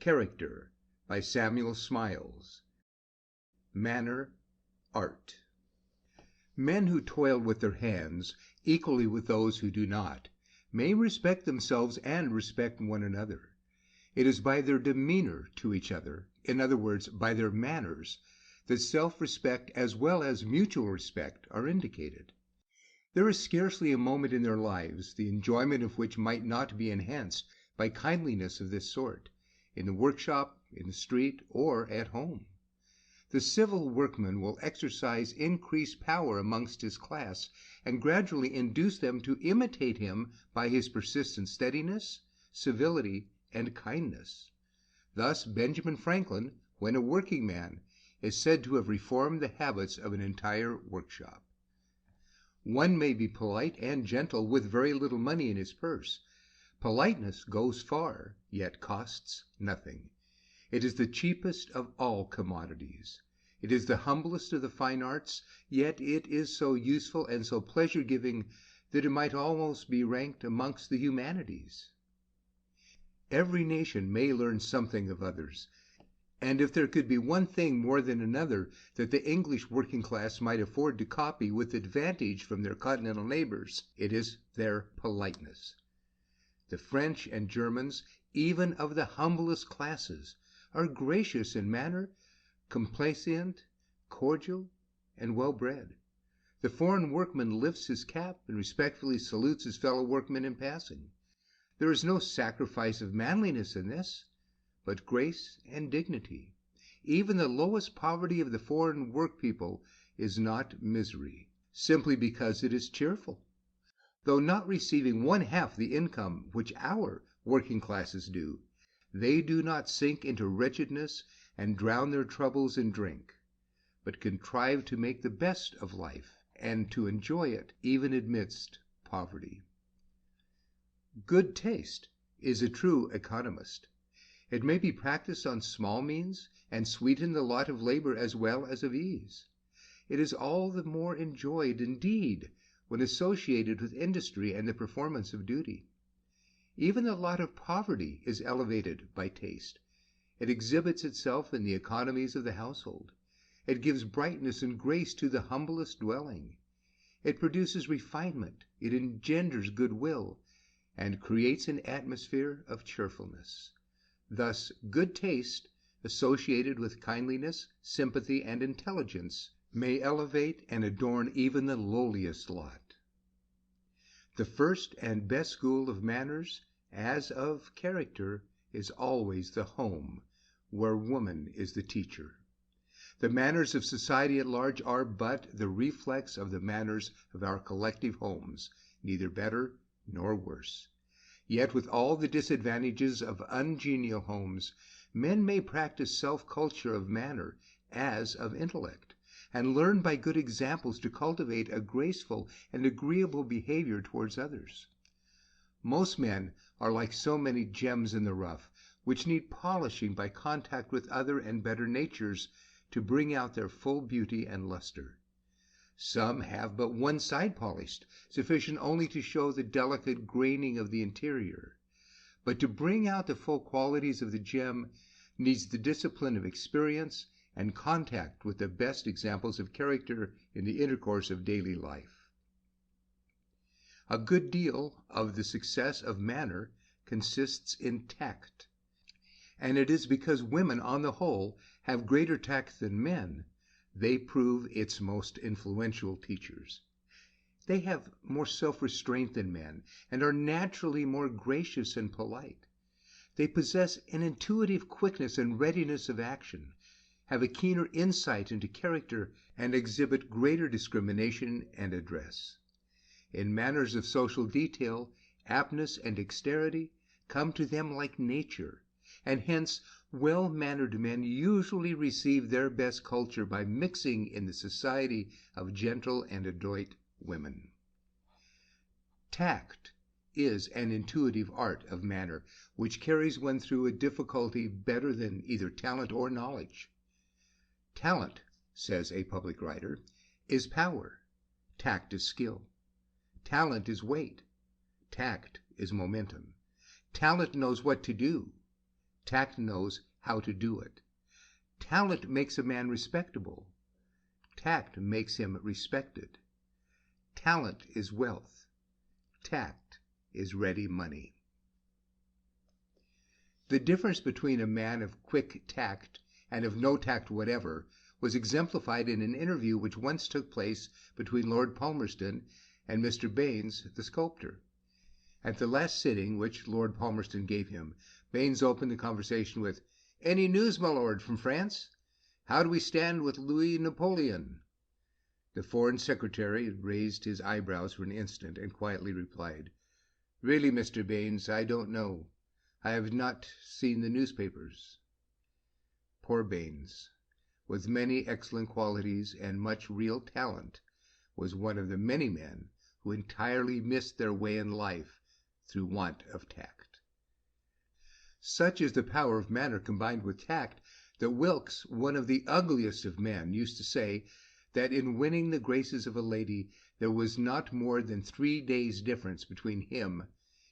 Character by Samuel Smiles. Manner, Art. Men who toil with their hands, equally with those who do not, may respect themselves and respect one another. It is by their demeanor to each other, in other words, by their manners, that self-respect as well as mutual respect are indicated. There is scarcely a moment in their lives the enjoyment of which might not be enhanced by kindliness of this sort, in the workshop, in the street, or at home. The civil workman will exercise increased power amongst his class, and gradually induce them to imitate him by his persistent steadiness, civility, and kindness. Thus Benjamin Franklin, when a working man, is said to have reformed the habits of an entire workshop. One may be polite and gentle with very little money in his purse. Politeness goes far, yet costs nothing. It is the cheapest of all commodities. It is the humblest of the fine arts, yet it is so useful and so pleasure-giving that it might almost be ranked amongst the humanities. Every nation may learn something of others, and if there could be one thing more than another that the English working class might afford to copy with advantage from their continental neighbors, it is their politeness. The French and Germans, even of the humblest classes, are gracious in manner, complaisant, cordial, and well-bred. The foreign workman lifts his cap and respectfully salutes his fellow workmen in passing. There is no sacrifice of manliness in this, but grace and dignity. Even the lowest poverty of the foreign work-people is not misery, simply because it is cheerful. Though not receiving one half the income which our working classes do, they do not sink into wretchedness and drown their troubles in drink, but contrive to make the best of life and to enjoy it even amidst poverty. Good taste is a true economist. It may be practiced on small means and sweeten the lot of labor as well as of ease. It is all the more enjoyed, indeed, when associated with industry and the performance of duty. Even the lot of poverty is elevated by taste. It exhibits itself in the economies of the household. It gives brightness and grace to the humblest dwelling. It produces refinement, it engenders goodwill, and creates an atmosphere of cheerfulness. Thus, good taste, associated with kindliness, sympathy, and intelligence, may elevate and adorn even the lowliest lot. The first and best school of manners, as of character, is always the home, where woman is the teacher. The manners of society at large are but the reflex of the manners of our collective homes, neither better nor worse. Yet with all the disadvantages of ungenial homes, men may practice self-culture of manner as of intellect, and learn by good examples to cultivate a graceful and agreeable behavior towards others. Most men are like so many gems in the rough, which need polishing by contact with other and better natures to bring out their full beauty and luster. Some have but one side polished, sufficient only to show the delicate graining of the interior. But to bring out the full qualities of the gem needs the discipline of experience and contact with the best examples of character in the intercourse of daily life. A good deal of the success of manner consists in tact, and it is because women on the whole have greater tact than men they prove its most influential teachers. They have more self-restraint than men and are naturally more gracious and polite. They possess an intuitive quickness and readiness of action, have a keener insight into character, and exhibit greater discrimination and address. In matters of social detail, aptness and dexterity come to them like nature, and hence well-mannered men usually receive their best culture by mixing in the society of gentle and adroit women. Tact is an intuitive art of manner which carries one through a difficulty better than either talent or knowledge. Talent, says a public writer, is power. Tact is skill. Talent is weight. Tact is momentum. Talent knows what to do. Tact knows how to do it. Talent makes a man respectable. Tact makes him respected. Talent is wealth. Tact is ready money. The difference between a man of quick tact and of no tact whatever was exemplified in an interview which once took place between Lord Palmerston and Mr. Baynes, the sculptor. At the last sitting which Lord Palmerston gave him, Baynes opened the conversation with, "Any news, my lord, from France? How do we stand with Louis Napoleon?" The Foreign Secretary raised his eyebrows for an instant and quietly replied, "Really, Mr. Baynes, I don't know. I have not seen the newspapers." Poor Baynes, with many excellent qualities and much real talent, was one of the many men who entirely missed their way in life through want of tact. Such is the power of manner combined with tact that Wilkes, one of the ugliest of men, used to say that in winning the graces of a lady there was not more than 3 days' difference between him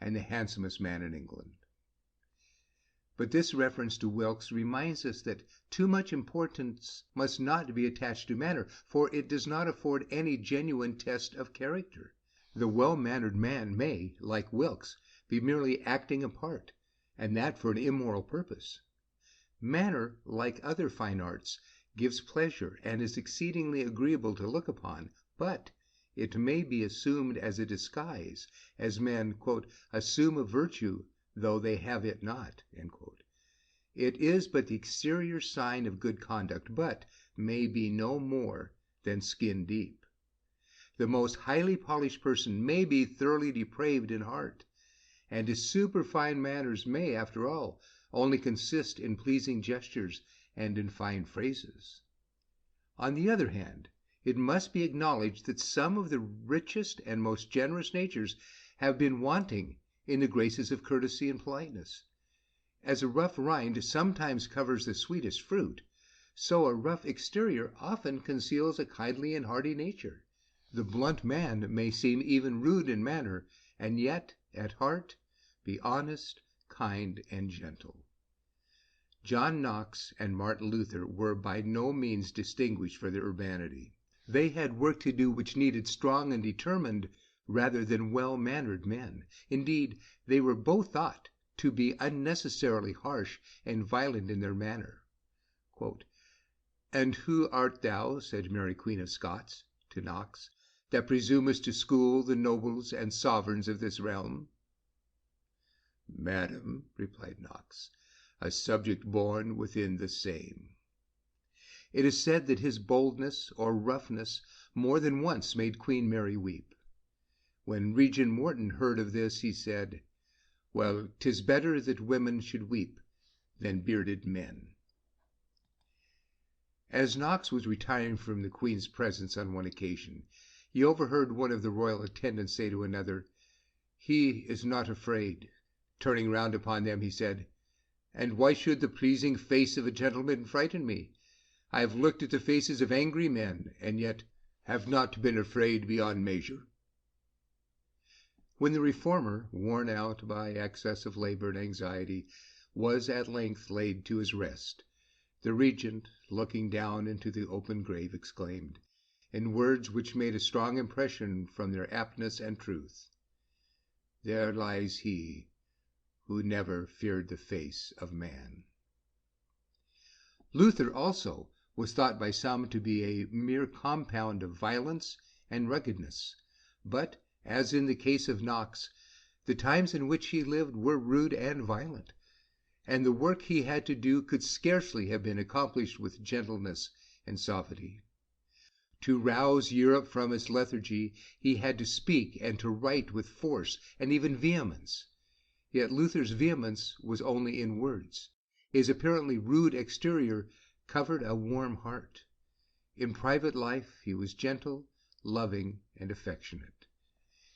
and the handsomest man in England. But this reference to Wilkes reminds us that too much importance must not be attached to manner, for it does not afford any genuine test of character. The well-mannered man may, like Wilkes, be merely acting a part, and that for an immoral purpose. Manner, like other fine arts, gives pleasure and is exceedingly agreeable to look upon, but it may be assumed as a disguise, as men "assume a virtue, though they have it not." It is but the exterior sign of good conduct, but may be no more than skin deep. The most highly polished person may be thoroughly depraved in heart, and his superfine manners may, after all, only consist in pleasing gestures and in fine phrases. On the other hand, it must be acknowledged that some of the richest and most generous natures have been wanting in the graces of courtesy and politeness. As a rough rind sometimes covers the sweetest fruit, so a rough exterior often conceals a kindly and hearty nature. The blunt man may seem even rude in manner, and yet, at heart, be honest, kind, and gentle. John Knox and Martin Luther were by no means distinguished for their urbanity. They had work to do which needed strong and determined rather than well-mannered men. Indeed, they were both thought to be unnecessarily harsh and violent in their manner. "And who art thou," said Mary Queen of Scots to Knox, "that presumest to school the nobles and sovereigns of this realm?" "Madam," replied Knox, "a subject born within the same." It is said that his boldness or roughness more than once made Queen Mary weep. When Regent Morton heard of this, he said, "Well, 'tis better that women should weep than bearded men." As Knox was retiring from the Queen's presence on one occasion, he overheard one of the royal attendants say to another, "He is not afraid." Turning round upon them, he said, "And why should the pleasing face of a gentleman frighten me? I have looked at the faces of angry men, and yet have not been afraid beyond measure." When the reformer, worn out by excess of labor and anxiety, was at length laid to his rest, the regent, looking down into the open grave, exclaimed, in words which made a strong impression from their aptness and truth, "There lies he who never feared the face of man." Luther also was thought by some to be a mere compound of violence and ruggedness, but, as in the case of Knox, the times in which he lived were rude and violent, and the work he had to do could scarcely have been accomplished with gentleness and suavity. To rouse Europe from its lethargy, he had to speak and to write with force and even vehemence. Yet Luther's vehemence was only in words. His apparently rude exterior covered a warm heart. In private life he was gentle, loving, and affectionate.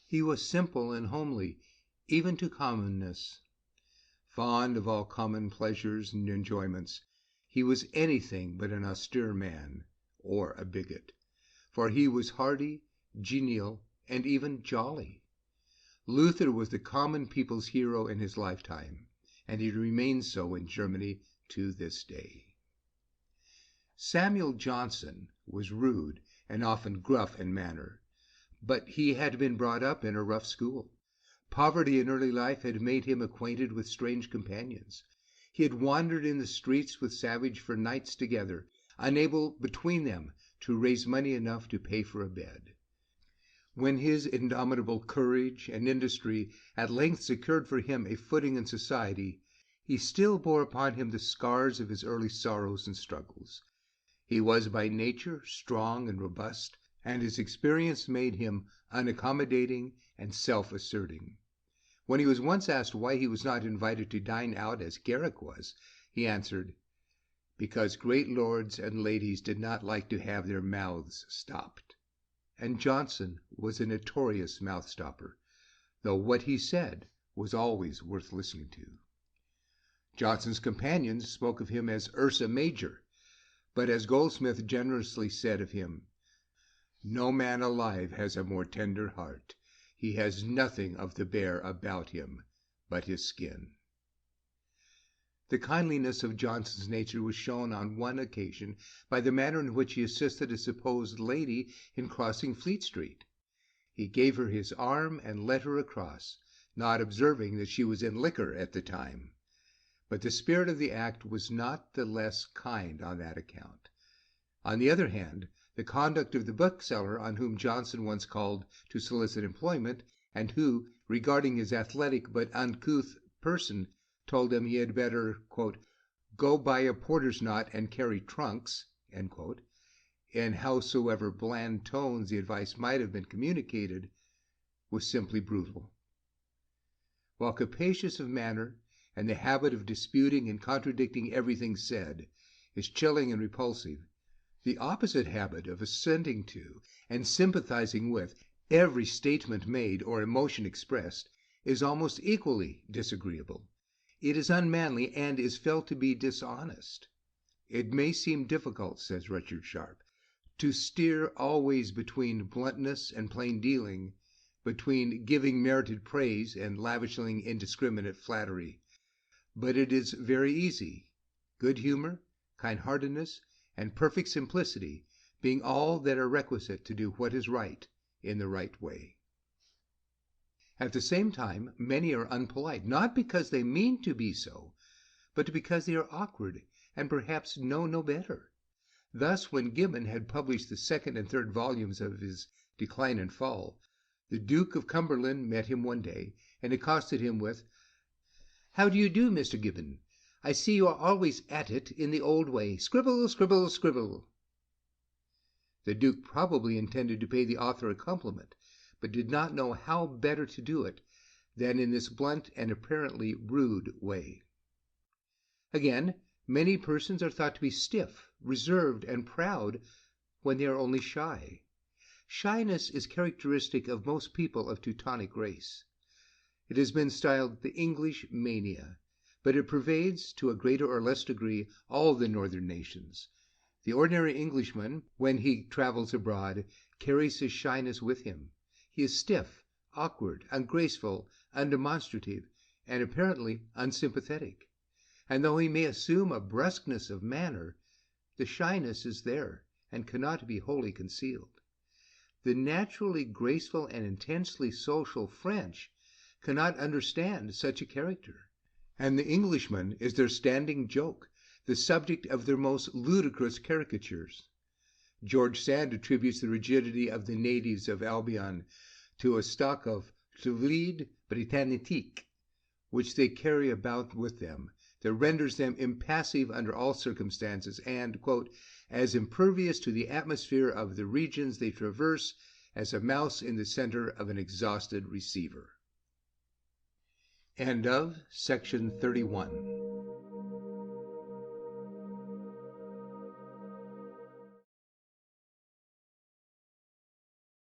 He was simple and homely, even to commonness. Fond of all common pleasures and enjoyments, he was anything but an austere man or a bigot, for he was hearty, genial, and even jolly. Luther was the common people's hero in his lifetime, and he remains so in Germany to this day. Samuel Johnson was rude and often gruff in manner, but he had been brought up in a rough school. Poverty in early life had made him acquainted with strange companions. He had wandered in the streets with savages for nights together, unable between them to raise money enough to pay for a bed. When his indomitable courage and industry at length secured for him a footing in society, he still bore upon him the scars of his early sorrows and struggles. He was by nature strong and robust, and his experience made him unaccommodating and self-asserting. When he was once asked why he was not invited to dine out as Garrick was, he answered, "Because great lords and ladies did not like to have their mouths stopped." And Johnson was a notorious mouth-stopper, though what he said was always worth listening to. Johnson's companions spoke of him as Ursa Major, but as Goldsmith generously said of him, "No man alive has a more tender heart. He has nothing of the bear about him but his skin." The kindliness of Johnson's nature was shown on one occasion by the manner in which he assisted a supposed lady in crossing Fleet Street. He gave her his arm and led her across, not observing that she was in liquor at the time. But the spirit of the act was not the less kind on that account. On the other hand, the conduct of the bookseller on whom Johnson once called to solicit employment, and who, regarding his athletic but uncouth person, told him he had better "go buy a porter's knot and carry trunks," in howsoever bland tones the advice might have been communicated, was simply brutal. While capacious of manner, and the habit of disputing and contradicting everything said is chilling and repulsive, the opposite habit of assenting to and sympathizing with every statement made or emotion expressed is almost equally disagreeable. It is unmanly and is felt to be dishonest. It may seem difficult, says Richard Sharp, to steer always between bluntness and plain dealing, between giving merited praise and lavishing indiscriminate flattery. But it is very easy, good humor, kind-heartedness, and perfect simplicity being all that are requisite to do what is right in the right way. At the same time, many are unpolite, not because they mean to be so, but because they are awkward and perhaps know no better. Thus, when Gibbon had published the second and third volumes of his Decline and Fall, the Duke of Cumberland met him one day and accosted him with, "How do you do, Mr. Gibbon? I see you are always at it in the old way. Scribble, scribble, scribble." The Duke probably intended to pay the author a compliment, but did not know how better to do it than in this blunt and apparently rude way. Again, many persons are thought to be stiff, reserved, and proud when they are only shy. Shyness is characteristic of most people of Teutonic race. It has been styled the English mania, but it pervades, to a greater or less degree, all the northern nations. The ordinary Englishman, when he travels abroad, carries his shyness with him. He is stiff, awkward, ungraceful, undemonstrative, and apparently unsympathetic. And though he may assume a brusqueness of manner, the shyness is there and cannot be wholly concealed. The naturally graceful and intensely social French cannot understand such a character, and the Englishman is their standing joke, the subject of their most ludicrous caricatures. George Sand attributes the rigidity of the natives of Albion to a stock of solide britannique, which they carry about with them, that renders them impassive under all circumstances, and, "as impervious to the atmosphere of the regions they traverse as a mouse in the center of an exhausted receiver." End of section 31.